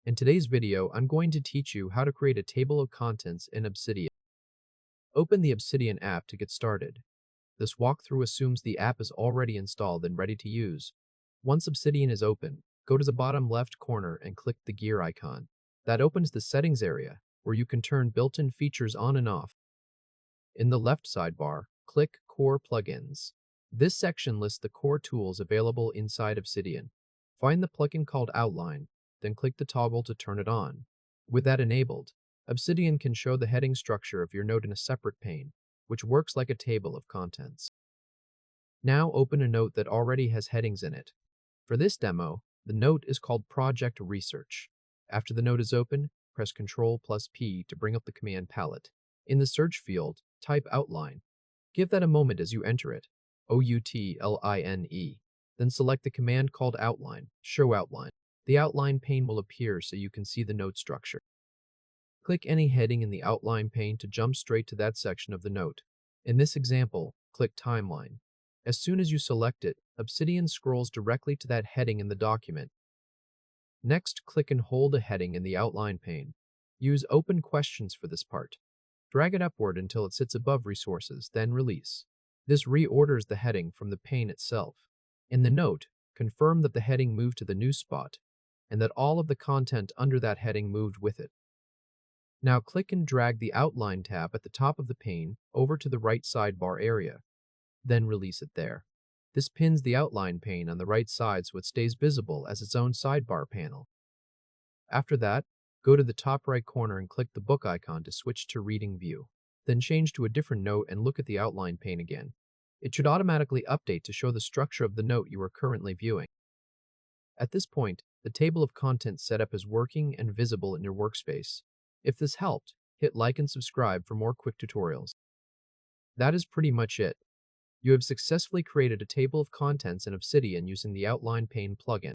In today's video, I'm going to teach you how to create a table of contents in Obsidian. Open the Obsidian app to get started. This walkthrough assumes the app is already installed and ready to use. Once Obsidian is open, go to the bottom left corner and click the gear icon. That opens the settings area, where you can turn built-in features on and off. In the left sidebar, click Core Plugins. This section lists the core tools available inside Obsidian. Find the plugin called Outline, then click the toggle to turn it on. With that enabled, Obsidian can show the heading structure of your note in a separate pane, which works like a table of contents. Now open a note that already has headings in it. For this demo, the note is called Project Research. After the note is open, press Ctrl+P to bring up the command palette. In the search field, type Outline. Give that a moment as you enter it, OUTLINE. Then select the command called Outline, Show Outline. The outline pane will appear so you can see the note structure. Click any heading in the outline pane to jump straight to that section of the note. In this example, click Timeline. As soon as you select it, Obsidian scrolls directly to that heading in the document. Next, click and hold a heading in the outline pane. Use Open Questions for this part. Drag it upward until it sits above Resources, then Release. This reorders the heading from the pane itself. In the note, confirm that the heading moved to the new spot, and that all of the content under that heading moved with it. Now click and drag the Outline tab at the top of the pane over to the right sidebar area. Then release it there. This pins the Outline pane on the right side so it stays visible as its own sidebar panel. After that, go to the top right corner and click the book icon to switch to Reading View. Then change to a different note and look at the Outline pane again. It should automatically update to show the structure of the note you are currently viewing. At this point, the table of contents setup is working and visible in your workspace. If this helped, hit like and subscribe for more quick tutorials. That is pretty much it. You have successfully created a table of contents in Obsidian using the Outline pane plugin.